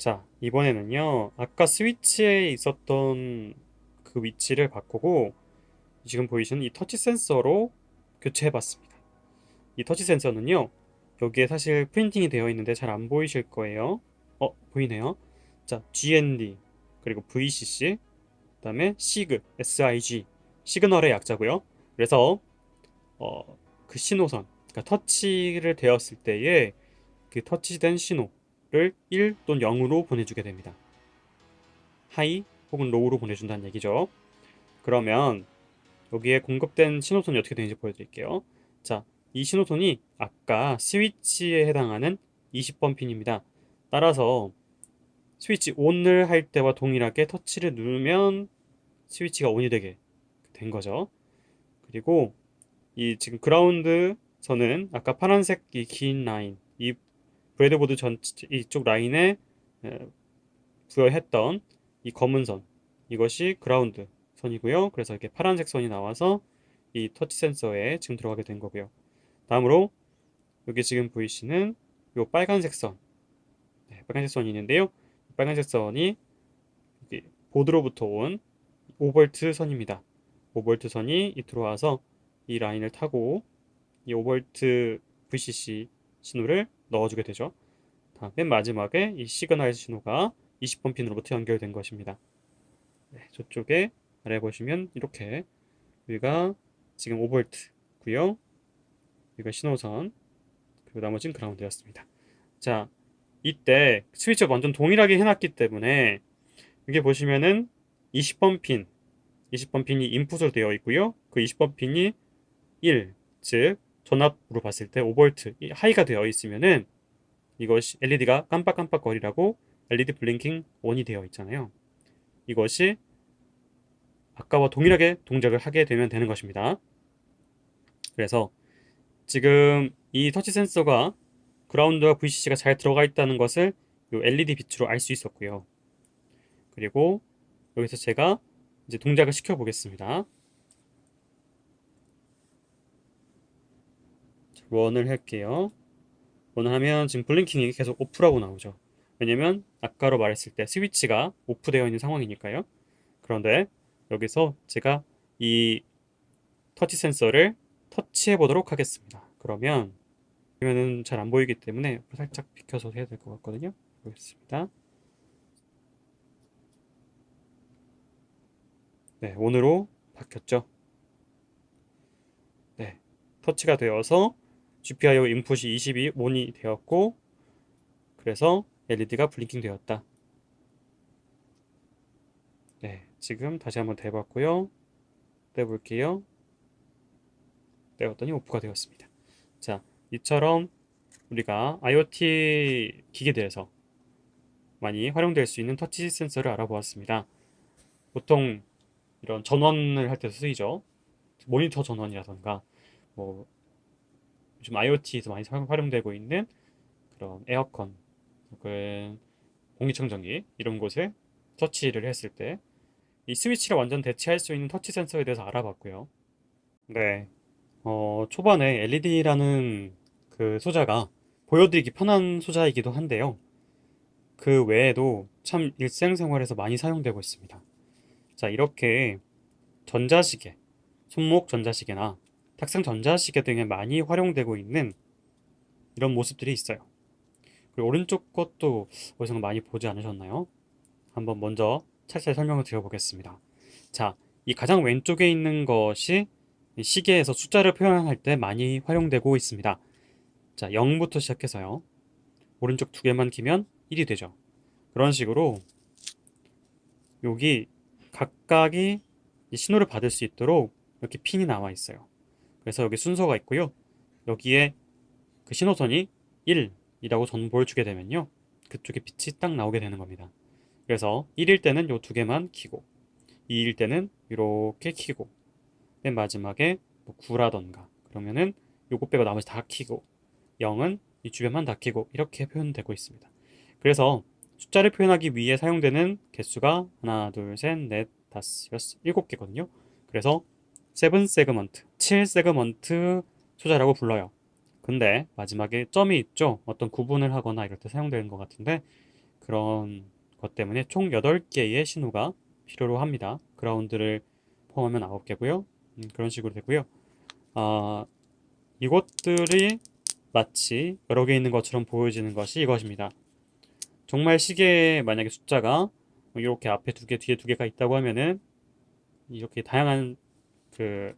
자, 이번에는요, 아까 스위치에 있었던 그 위치를 바꾸고, 지금 보이시는 이 터치 센서로 교체해 봤습니다. 이 터치 센서는요, 여기에 사실 프린팅이 되어 있는데 잘 안 보이실 거예요. 보이네요. 자, GND, 그리고 VCC, 그 다음에 SIG, SIG, 시그널의 약자고요. 그래서, 그 신호선, 그러니까 터치를 되었을 때에 그 터치된 신호를 1 또는 0으로 보내주게 됩니다. 하이 혹은 로우로 보내준다는 얘기죠. 그러면 여기에 공급된 신호선이 어떻게 되는지 보여드릴게요. 자, 이 신호선이 아까 스위치에 해당하는 20번 핀입니다. 따라서 스위치 ON을 할 때와 동일하게 터치를 누르면 스위치가 ON이 되게 된 거죠. 그리고 이 지금 그라운드 선은 아까 파란색 이 긴 라인, 이 브레드보드 전체 이쪽 라인에 부여했던 이 검은 선, 이것이 그라운드 선이고요. 그래서 이렇게 파란색 선이 나와서 이 터치 센서에 지금 들어가게 된 거고요. 다음으로 여기 지금 보이시는 이 빨간색 선, 빨간색 선이 있는데요. 빨간색 선이 여기 보드로부터 온 5V 선입니다. 5V 선이 들어와서 이 라인을 타고 이 5V VCC 신호를 넣어주게 되죠. 맨 마지막에 이 시그널 신호가 20번 핀으로부터 연결된 것입니다. 저쪽에 아래 보시면 이렇게 여기가 지금 5V고요. 여기가 신호선, 그리고 나머지는 그라운드였습니다. 자, 이때 스위치가 완전 동일하게 해놨기 때문에 여기 보시면은 20번 핀, 20번 핀이 인풋으로 되어 있고요. 그 20번 핀이 1, 즉 전압으로 봤을 때 5V 하이가 되어 있으면은 이것이 LED가 깜빡깜빡거리라고 LED 블링킹 ON이 되어 있잖아요. 이것이 아까와 동일하게 동작을 하게 되면 되는 것입니다. 그래서 지금 이 터치 센서가 그라운드와 VCC가 잘 들어가 있다는 것을 이 LED 빛으로 알 수 있었고요. 그리고 여기서 제가 이제 동작을 시켜 보겠습니다. 원을 할게요. 원을 하면 지금 블링킹이 계속 오프라고 나오죠. 왜냐면 아까로 말했을 때 스위치가 오프되어 있는 상황이니까요. 그런데 여기서 제가 이 터치 센서를 터치해 보도록 하겠습니다. 그러면은 잘 안 보이기 때문에 살짝 비켜서 해야 될 것 같거든요. 보겠습니다. 네, 온으로 바뀌었죠. 네, 터치가 되어서 GPIO 인풋이 22 온이 되었고, 그래서 LED가 블링킹 되었다. 네, 지금 다시 한번 대봤고요. 떼볼게요. 떼었더니 오프가 되었습니다. 자, 이처럼 우리가 IoT 기기들에서 많이 활용될 수 있는 터치 센서를 알아보았습니다. 보통 이런 전원을 할 때 쓰이죠. 모니터 전원이라던가 뭐 요즘 IoT에서 많이 활용되고 있는 그런 에어컨 혹은 공기청정기 이런 곳에 터치를 했을 때 이 스위치를 완전 대체할 수 있는 터치 센서에 대해서 알아봤고요. 네, 초반에 LED라는 그 소자가 보여드리기 편한 소자이기도 한데요. 그 외에도 참 일상생활에서 많이 사용되고 있습니다. 자, 이렇게 전자시계, 손목 전자시계나 탁상 전자시계 등에 많이 활용되고 있는 이런 모습들이 있어요. 그리고 오른쪽 것도 어디서 많이 보지 않으셨나요? 한번 먼저 차례 설명을 드려보겠습니다. 자, 이 가장 왼쪽에 있는 것이 시계에서 숫자를 표현할 때 많이 활용되고 있습니다. 자, 0부터 시작해서요. 오른쪽 두 개만 키면 1이 되죠. 그런 식으로 여기 각각이 신호를 받을 수 있도록 이렇게 핀이 나와 있어요. 그래서 여기 순서가 있고요. 여기에 그 신호선이 1이라고 전보를 주게 되면요. 그쪽에 빛이 딱 나오게 되는 겁니다. 그래서 1일 때는 요 두 개만 키고 2일 때는 이렇게 키고 맨 마지막에 뭐 9라던가 그러면은 요거 빼고 나머지 다 키고 0은 이 주변만 다 키고 이렇게 표현되고 있습니다. 그래서 숫자를 표현하기 위해 사용되는 개수가 하나, 둘, 셋, 넷, 다섯, 여섯, 일곱 개거든요. 그래서 7 세그먼트, 7 세그먼트 숫자라고 불러요. 근데 마지막에 점이 있죠. 어떤 구분을 하거나 이럴 때 사용되는 것 같은데 그런 것 때문에 총 8개의 신호가 필요로 합니다. 그라운드를 포함하면 9개고요. 그런 식으로 되고요. 아, 이것들이 마치 여러 개 있는 것처럼 보여지는 것이 이것입니다. 정말 시계에 만약에 숫자가 이렇게 앞에 2개, 뒤에 2개가 있다고 하면은 이렇게 다양한 그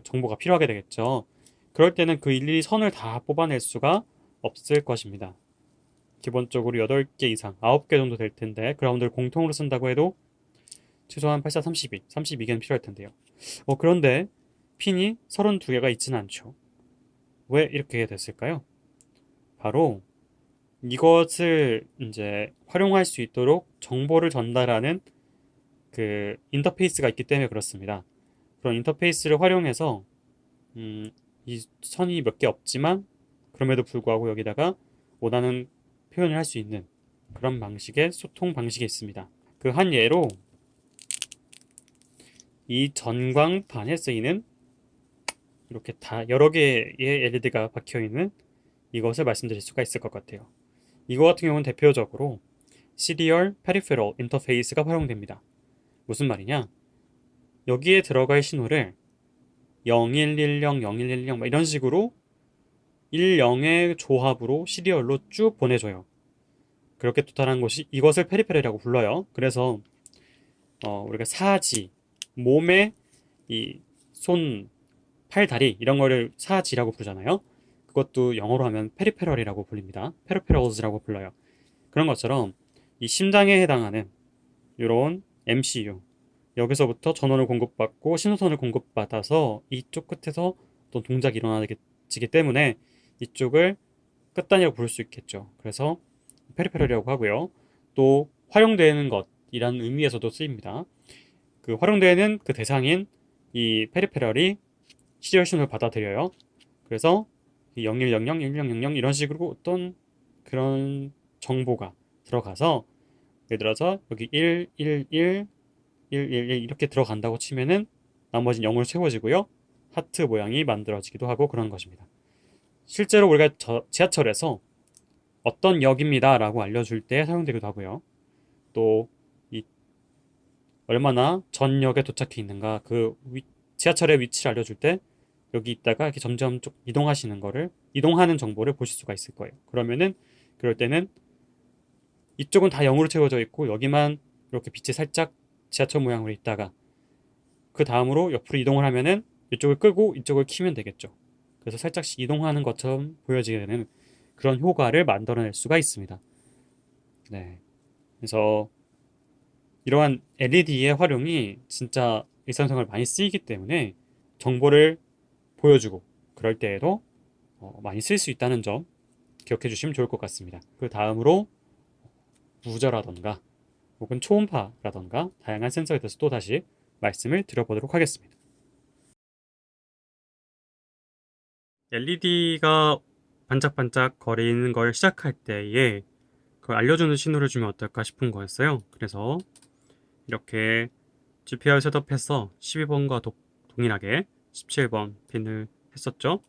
정보가 필요하게 되겠죠. 그럴 때는 그 일일이 선을 다 뽑아낼 수가 없을 것입니다. 기본적으로 8개 이상, 9개 정도 될 텐데 그라운드를 공통으로 쓴다고 해도 최소한 8, 4, 32, 32개는 필요할 텐데요. 그런데 핀이 32개가 있지는 않죠. 왜 이렇게 됐을까요? 바로 이것을 이제 활용할 수 있도록 정보를 전달하는 그 인터페이스가 있기 때문에 그렇습니다. 그런 인터페이스를 활용해서 이 선이 몇 개 없지만 그럼에도 불구하고 여기다가 원하는 표현을 할 수 있는 그런 방식의 소통 방식이 있습니다. 그 한 예로 이 전광판에 쓰이는 이렇게 다 여러 개의 LED가 박혀 있는 이것을 말씀드릴 수가 있을 것 같아요. 이거 같은 경우는 대표적으로 Serial Peripheral Interface가 활용됩니다. 무슨 말이냐? 여기에 들어갈 신호를 0110, 0110 이런 식으로 10의 조합으로 시리얼로 쭉 보내줘요. 그렇게 도달한 것이 이것을 페리페럴이라고 불러요. 그래서 우리가 사지, 몸의 이 손, 팔, 다리 이런 거를 사지라고 부르잖아요. 그것도 영어로 하면 페리페럴이라고 불립니다. 페리페럴즈라고 불러요. 그런 것처럼 이 심장에 해당하는 이런 MCU 여기서부터 전원을 공급받고 신호선을 공급받아서 이쪽 끝에서 어떤 동작이 일어나지기 때문에 이쪽을 끝단위라고 부를 수 있겠죠. 그래서 페리페럴이라고 하고요. 또 활용되는 것이라는 의미에서도 쓰입니다. 그 활용되는 그 대상인 이 페리페럴이 시리얼 신호를 받아들여요. 그래서 0100, 1000 이런 식으로 어떤 그런 정보가 들어가서 예를 들어서 여기 111, 111 이렇게 들어간다고 치면은 나머지는 0으로 채워지고요. 하트 모양이 만들어지기도 하고 그런 것입니다. 실제로 우리가 지하철에서 어떤 역입니다 라고 알려줄 때 사용되기도 하고요. 또 이 얼마나 전 역에 도착해 있는가 그 지하철의 위치를 알려줄 때 여기 있다가 이렇게 점점 쭉 이동하시는 거를 이동하는 정보를 보실 수가 있을 거예요. 그러면은 그럴 때는 이쪽은 다 0으로 채워져 있고 여기만 이렇게 빛이 살짝 지하철 모양으로 있다가 그 다음으로 옆으로 이동을 하면은 이쪽을 끄고 이쪽을 키면 되겠죠. 그래서 살짝씩 이동하는 것처럼 보여지게 되는 그런 효과를 만들어낼 수가 있습니다. 네. 그래서 이러한 LED의 활용이 진짜 일상생활 많이 쓰이기 때문에 정보를 보여주고 그럴 때에도 많이 쓸 수 있다는 점 기억해 주시면 좋을 것 같습니다. 그 다음으로 무저라던가 혹은 초음파라던가 다양한 센서에 대해서 또 다시 말씀을 드려보도록 하겠습니다. LED가 반짝반짝 거리는 걸 시작할 때에 그걸 알려주는 신호를 주면 어떨까 싶은 거였어요. 그래서 이렇게 GPIO 셋업해서 12번과 동일하게 17번 핀을 했었죠.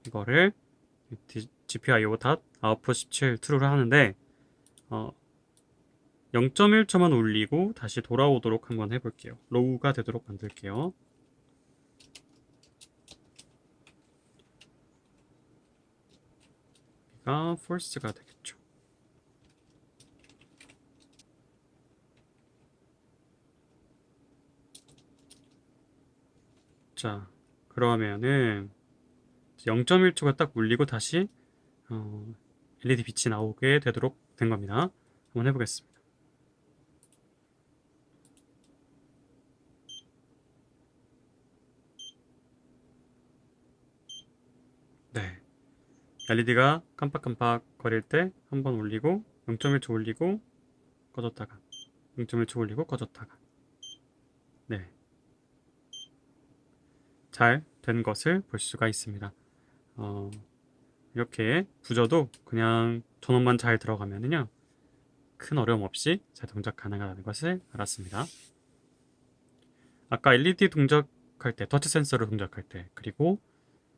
이거를 GPIO.output 17 true를 하는데 0.1초만 울리고 다시 돌아오도록 한번 해볼게요. 로우가 되도록 만들게요. 여기가 false가 되겠죠. 자, 그러면은 0.1초가 딱 울리고 다시 LED 빛이 나오게 되도록 된 겁니다. 한번 해보겠습니다. 네, LED가 깜빡깜빡 거릴 때 한번 울리고 0.1초 울리고 꺼졌다가 0.1초 울리고 꺼졌다가 네, 잘 된 것을 볼 수가 있습니다. 이렇게 부저도 그냥 전원만 잘 들어가면은요 큰 어려움 없이 잘 동작 가능하다는 것을 알았습니다. 아까 LED 동작할 때 터치 센서를 동작할 때 그리고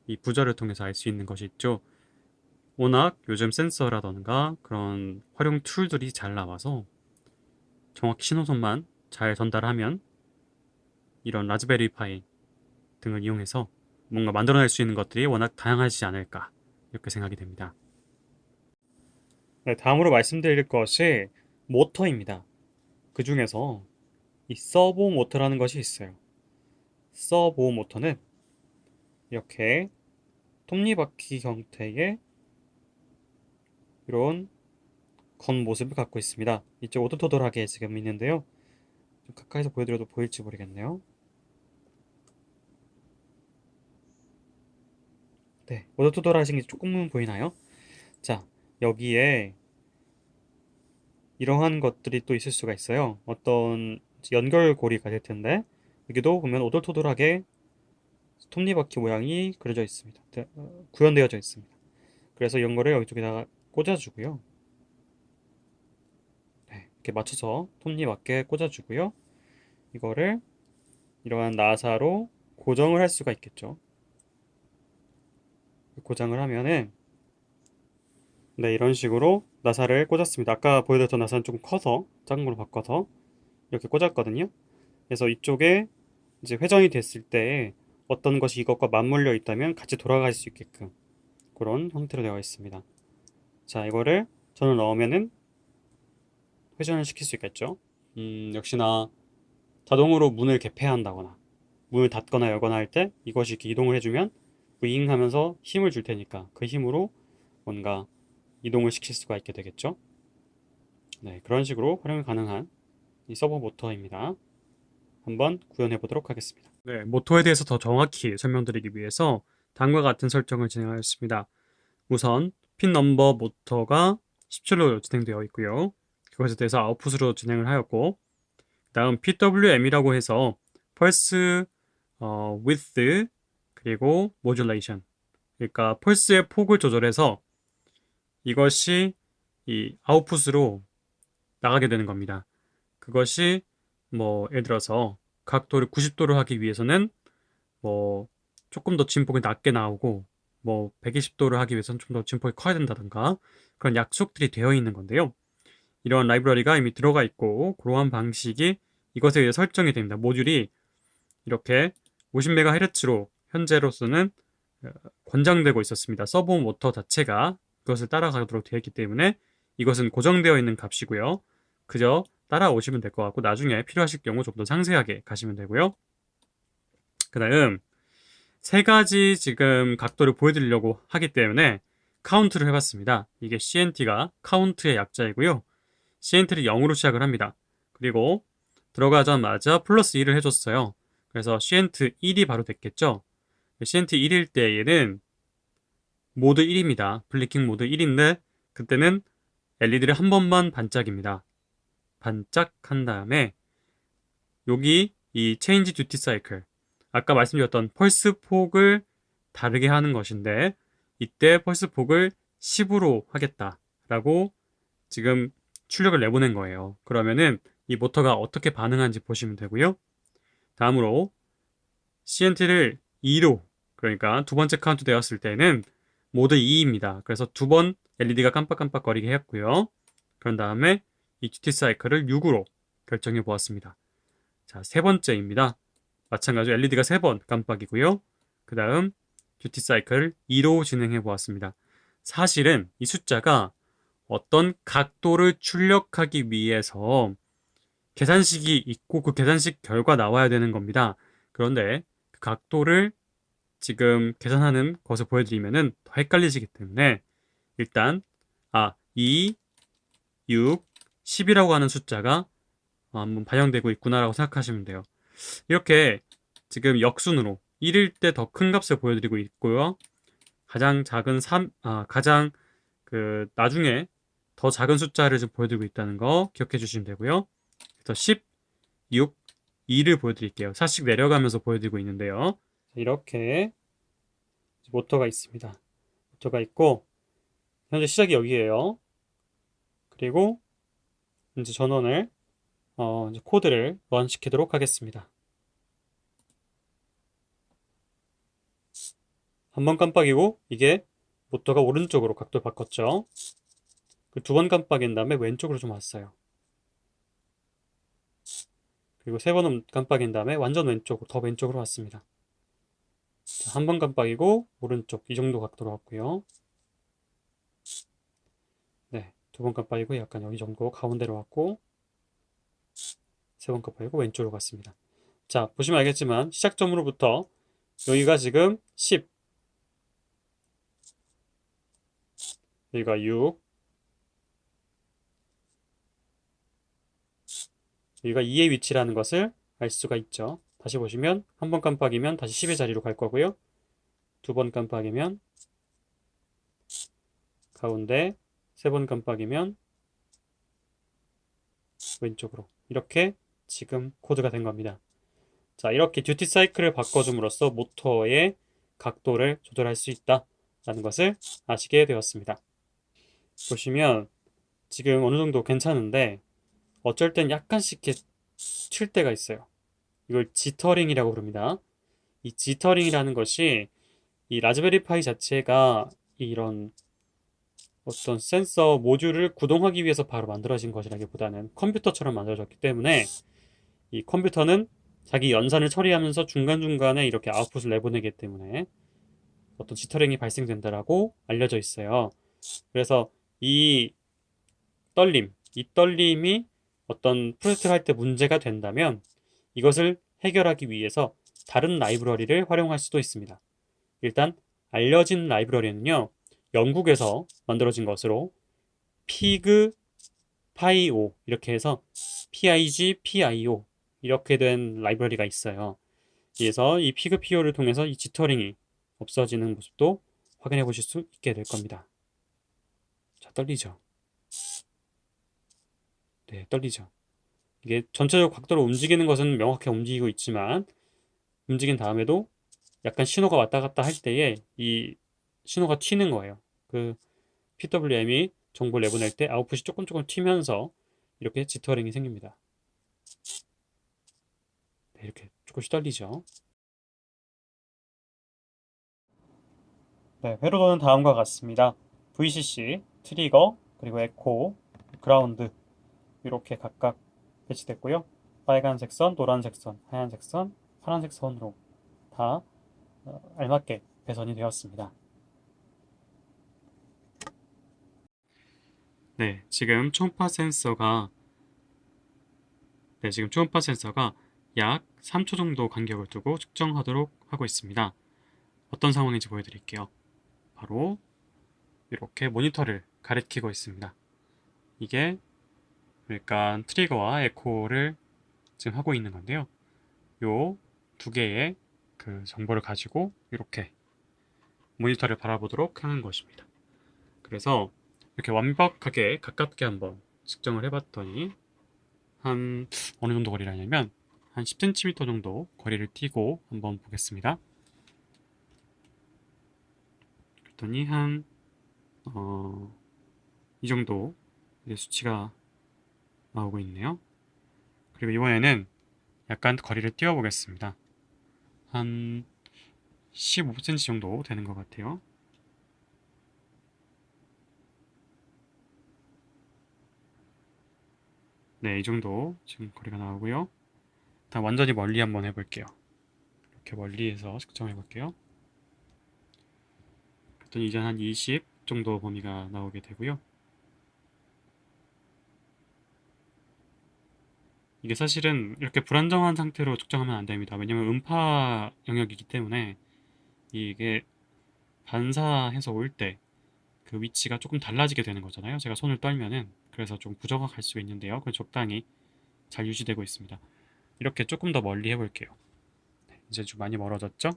이 부저를 통해서 알 수 있는 것이 있죠. 워낙 요즘 센서라던가 그런 활용 툴들이 잘 나와서 정확히 신호선만 잘 전달하면 이런 라즈베리 파이 등을 이용해서 뭔가 만들어낼 수 있는 것들이 워낙 다양하지 않을까 이렇게 생각이 됩니다. 네, 다음으로 말씀드릴 것이 모터입니다. 그 중에서 이 서보 모터라는 것이 있어요. 서보 모터는 이렇게 톱니바퀴 형태의 이런 겉모습을 갖고 있습니다. 이쪽 오도토돌하게 지금 있는데요. 좀 가까이서 보여드려도 보일지 모르겠네요. 네, 오도토돌하신 게 조금은 보이나요? 자, 여기에 이러한 것들이 또 있을 수가 있어요. 어떤 연결고리가 될 텐데 여기도 보면 오돌토돌하게 톱니바퀴 모양이 그려져 있습니다. 구현되어져 있습니다. 그래서 이런 거를 여기쪽에다가 꽂아주고요. 네, 이렇게 맞춰서 톱니맞게 꽂아주고요. 이거를 이러한 나사로 고정을 할 수가 있겠죠. 고정을 하면은 네, 이런 식으로 나사를 꽂았습니다. 아까 보여드렸던 나사는 조금 커서 작은 걸로 바꿔서 이렇게 꽂았거든요. 그래서 이쪽에 이제 회전이 됐을 때 어떤 것이 이것과 맞물려 있다면 같이 돌아갈 수 있게끔 그런 형태로 되어 있습니다. 자, 이거를 전을 넣으면은 회전을 시킬 수 있겠죠. 역시나 자동으로 문을 개폐한다거나 문을 닫거나 열거나 할 때 이것이 이렇게 이동을 해주면 윙 하면서 힘을 줄 테니까 그 힘으로 뭔가 이동을 시킬 수가 있게 되겠죠. 네, 그런 식으로 활용이 가능한 이 서버 모터입니다. 한번 구현해 보도록 하겠습니다. 네, 모터에 대해서 더 정확히 설명드리기 위해서 다음과 같은 설정을 진행하였습니다. 우선 핀 넘버 모터가 17로 진행되어 있고요. 그것에 대해서 아웃풋으로 진행을 하였고, 다음 PWM이라고 해서 펄스 width 그리고 modulation, 그러니까 펄스의 폭을 조절해서 이것이 이 아웃풋으로 나가게 되는 겁니다. 그것이 뭐 예를 들어서 각도를 90도로 하기 위해서는 뭐 조금 더 진폭이 낮게 나오고 뭐 120도를 하기 위해서는 좀 더 진폭이 커야 된다던가 그런 약속들이 되어 있는 건데요. 이런 라이브러리가 이미 들어가 있고 그러한 방식이 이것에 의해 설정이 됩니다. 모듈이 이렇게 50MHz로 현재로서는 권장되고 있었습니다. 서버 모터 자체가 그것을 따라가도록 되어 있기 때문에 이것은 고정되어 있는 값이고요. 그저 따라오시면 될 것 같고 나중에 필요하실 경우 좀 더 상세하게 가시면 되고요. 그 다음 세 가지 지금 각도를 보여드리려고 하기 때문에 카운트를 해봤습니다. 이게 CNT가 카운트의 약자이고요. CNT를 0으로 시작을 합니다. 그리고 들어가자마자 플러스 1을 해줬어요. 그래서 CNT 1이 바로 됐겠죠. CNT 1일 때에는 모드 1입니다. 블리킹 모드 1인데 그때는 LED를 한 번만 반짝입니다. 반짝한 다음에 여기 이 체인지 듀티 사이클, 아까 말씀드렸던 펄스 폭을 다르게 하는 것인데 이때 펄스 폭을 10으로 하겠다라고 지금 출력을 내보낸 거예요. 그러면은 이 모터가 어떻게 반응하는지 보시면 되고요. 다음으로 CNT를 2로, 그러니까 두 번째 카운트 되었을 때는 모드 2입니다. 그래서 두 번 LED가 깜빡깜빡거리게 했고요. 그런 다음에 이 듀티 사이클을 6으로 결정해 보았습니다. 자, 세 번째입니다. 마찬가지로 LED가 3번 깜빡이고요. 그 다음 듀티 사이클을 2로 진행해 보았습니다. 사실은 이 숫자가 어떤 각도를 출력하기 위해서 계산식이 있고 그 계산식 결과 나와야 되는 겁니다. 그런데 그 각도를 지금 계산하는 것을 보여드리면은 더 헷갈리시기 때문에 일단 2, 6, 10이라고 하는 숫자가 한번 반영되고 있구나라고 생각하시면 돼요. 이렇게 지금 역순으로 1일 때 더 큰 값을 보여드리고 있고요. 가장 작은 가장 나중에 더 작은 숫자를 좀 보여드리고 있다는 거 기억해 주시면 되고요. 그래서 10, 6, 2를 보여드릴게요. 4씩 내려가면서 보여드리고 있는데요. 이렇게 모터가 있습니다. 모터가 있고 현재 시작이 여기에요. 그리고 이제 전원을 이제 코드를 런시키도록 하겠습니다. 한 번 깜빡이고 이게 모터가 오른쪽으로 각도 바꿨죠. 그 두 번 깜빡인 다음에 왼쪽으로 좀 왔어요. 그리고 세 번 깜빡인 다음에 완전 왼쪽으로, 더 왼쪽으로 왔습니다. 한 번 깜빡이고 오른쪽 이 정도 각도로 왔고요. 네, 두 번 깜빡이고 약간 여기 정도 가운데로 왔고, 세 번 깜빡이고 왼쪽으로 갔습니다. 자, 보시면 알겠지만 시작점으로부터 여기가 지금 10, 여기가 6, 여기가 2의 위치라는 것을 알 수가 있죠. 다시 보시면 한 번 깜빡이면 다시 10의 자리로 갈 거고요. 두 번 깜빡이면 가운데, 세 번 깜빡이면 왼쪽으로, 이렇게 지금 코드가 된 겁니다. 자, 이렇게 듀티 사이클을 바꿔줌으로써 모터의 각도를 조절할 수 있다라는 것을 아시게 되었습니다. 보시면 지금 어느 정도 괜찮은데 어쩔 땐 약간씩 이렇게 튈 때가 있어요. 이걸 지터링이라고 부릅니다. 이 지터링이라는 것이 이 라즈베리 파이 자체가 이런 어떤 센서 모듈을 구동하기 위해서 바로 만들어진 것이라기보다는 컴퓨터처럼 만들어졌기 때문에 이 컴퓨터는 자기 연산을 처리하면서 중간중간에 이렇게 아웃풋을 내보내기 때문에 어떤 지터링이 발생된다라고 알려져 있어요. 그래서 이 이 떨림이 어떤 프로젝트를 할 때 문제가 된다면 이것을 해결하기 위해서 다른 라이브러리를 활용할 수도 있습니다. 일단 알려진 라이브러리는요, 영국에서 만들어진 것으로 피그 파이오, 이렇게 해서 PIG, PIO 이렇게 된 라이브러리가 있어요. 그래서 이 피그 PIO를 통해서 이 지터링이 없어지는 모습도 확인해 보실 수 있게 될 겁니다. 자, 떨리죠? 네, 떨리죠. 이게 전체적 각도로 움직이는 것은 명확하게 움직이고 있지만 움직인 다음에도 약간 신호가 왔다 갔다 할 때에 이 신호가 튀는 거예요. 그 PWM이 정보를 내보낼 때 아웃풋이 조금 튀면서 이렇게 지터링이 생깁니다. 네, 이렇게 조금씩 떨리죠. 네, 회로도는 다음과 같습니다. VCC, 트리거, 그리고 에코, 그라운드 이렇게 각각 배치됐고요. 빨간색 선, 노란색 선, 하얀색 선, 파란색 선으로 다 알맞게 배선이 되었습니다. 네, 지금 초음파 센서가 약 3초 정도 간격을 두고 측정하도록 하고 있습니다. 어떤 상황인지 보여드릴게요. 바로 이렇게 모니터를 가리키고 있습니다. 이게 그러니까 트리거와 에코를 지금 하고 있는 건데요. 요 두 개의 그 정보를 가지고 이렇게 모니터를 바라보도록 하는 것입니다. 그래서 이렇게 완벽하게 가깝게 한번 측정을 해봤더니 한 어느 정도 거리라냐면 한 10cm 정도 거리를 띄고 한번 보겠습니다. 그랬더니 이 정도 수치가 나오고 있네요. 그리고 이번에는 약간 거리를 띄워 보겠습니다. 한 15cm 정도 되는 것 같아요. 네, 이 정도 지금 거리가 나오고요. 일단 완전히 멀리 한번 해볼게요. 이렇게 멀리에서 측정해 볼게요. 그랬더니 이제 한 20 정도 범위가 나오게 되고요. 이게 사실은 이렇게 불안정한 상태로 측정하면 안 됩니다. 왜냐면 음파 영역이기 때문에 이게 반사해서 올 때 그 위치가 조금 달라지게 되는 거잖아요. 제가 손을 떨면은. 그래서 좀 부정확할 수 있는데요. 그 적당히 잘 유지되고 있습니다. 이렇게 조금 더 멀리 해볼게요. 네, 이제 좀 많이 멀어졌죠?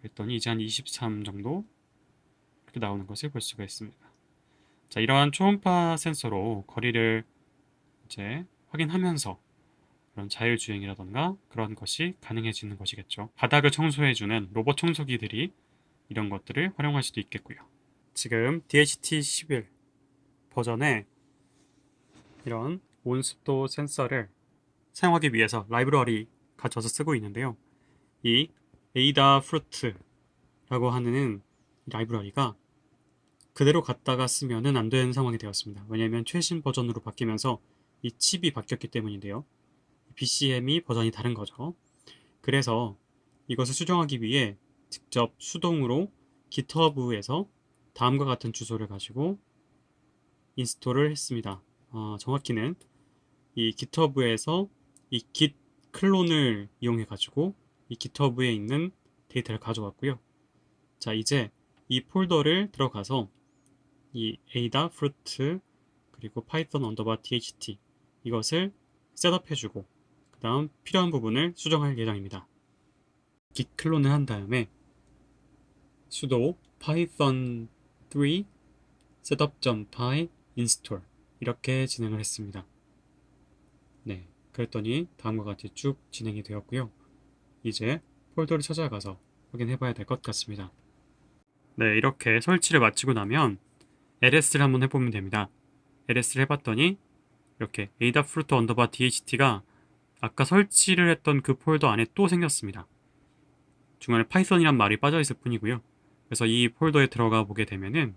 그랬더니 이제 한 23 정도 이렇게 나오는 것을 볼 수가 있습니다. 자, 이러한 초음파 센서로 거리를 이제 확인하면서 그런 자율주행이라던가 그런 것이 가능해지는 것이겠죠. 바닥을 청소해주는 로봇 청소기들이 이런 것들을 활용할 수도 있겠고요. 지금 DHT11 버전의 이런 온습도 센서를 사용하기 위해서 라이브러리 가져서 쓰고 있는데요. 이 에이다 프루트 라고 하는 라이브러리가 그대로 갖다가 쓰면은 안 되는 상황이 되었습니다. 왜냐하면 최신 버전으로 바뀌면서 이 칩이 바뀌었기 때문인데요. BCM이 버전이 다른 거죠. 그래서 이것을 수정하기 위해 직접 수동으로 GitHub에서 다음과 같은 주소를 가지고 인스톨을 했습니다. 정확히는 이 GitHub에서 이 git 클론을 이용해 가지고 이 GitHub에 있는 데이터를 가져왔고요. 자, 이제 이 폴더를 들어가서 이 ada 그리고 python txt 이것을 셋업해주고 그 다음 필요한 부분을 수정할 예정입니다. git 클론을 한 다음에 sudo python 3 setup.py install 이렇게 진행을 했습니다. 네, 그랬더니 다음과 같이 쭉 진행이 되었고요. 이제 폴더를 찾아가서 확인해 봐야 될 것 같습니다. 네, 이렇게 설치를 마치고 나면 ls를 한번 해보면 됩니다. ls를 해봤더니 이렇게 adafruit_tht가 아까 설치를 했던 그 폴더 안에 또 생겼습니다. 중간에 파이썬이란 말이 빠져있을 뿐이고요. 그래서 이 폴더에 들어가 보게 되면은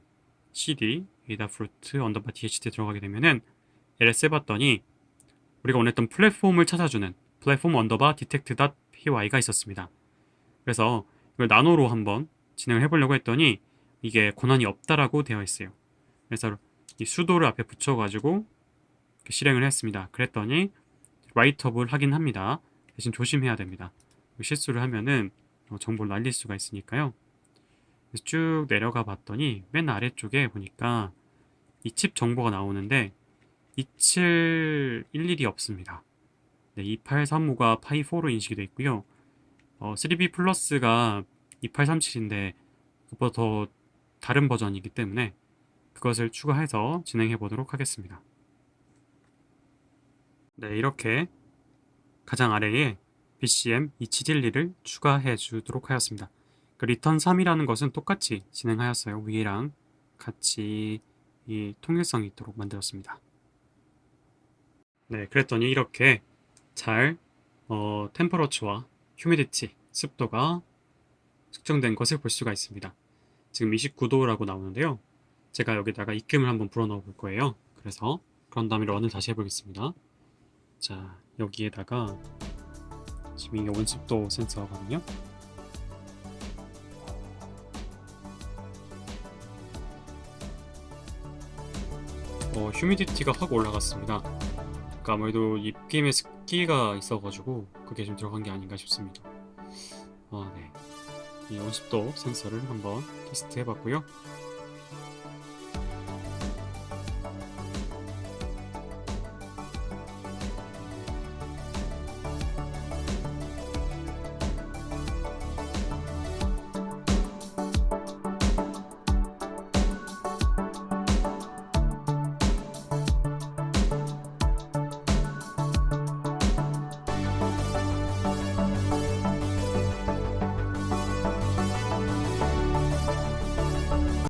cd adafruit_tht에 들어가게 되면은 ls 해봤더니 우리가 원했던 플랫폼을 찾아주는 platform_detect.py가 있었습니다. 그래서 이걸 나노로 한번 진행을 해보려고 했더니 이게 권한이 없다라고 되어 있어요. 그래서 이 sudo를 앞에 붙여가지고 실행을 했습니다. 그랬더니 라이트업을 하긴 합니다. 대신 조심해야 됩니다. 실수를 하면은 정보를 날릴 수가 있으니까요. 쭉 내려가 봤더니 맨 아래쪽에 보니까 이 칩 정보가 나오는데 2711이 없습니다. 네, 2835가 파이4로 인식이 되어 있고요. 3B 플러스가 2837인데 그것보다 더 다른 버전이기 때문에 그것을 추가해서 진행해 보도록 하겠습니다. 네, 이렇게 가장 아래에 BCM 2712를 추가해 주도록 하였습니다. 그 return 3이라는 것은 똑같이 진행하였어요. 위에랑 같이 이 통일성이 있도록 만들었습니다. 네, 그랬더니 이렇게 잘 템퍼러처와 휴미디티, 습도가 측정된 것을 볼 수가 있습니다. 지금 29도라고 나오는데요. 제가 여기다가 입금을 한번 불어넣어 볼 거예요. 그래서 그런 다음에 런을 다시 해보겠습니다. 자, 여기에다가 지금 이게 온습도 센서거든요. 휴미디티가 확 올라갔습니다. 그러니까 아무래도 입김에 습기가 있어가지고 그게 좀 들어간 게 아닌가 싶습니다. 네. 이 온습도 센서를 한번 테스트 해봤고요.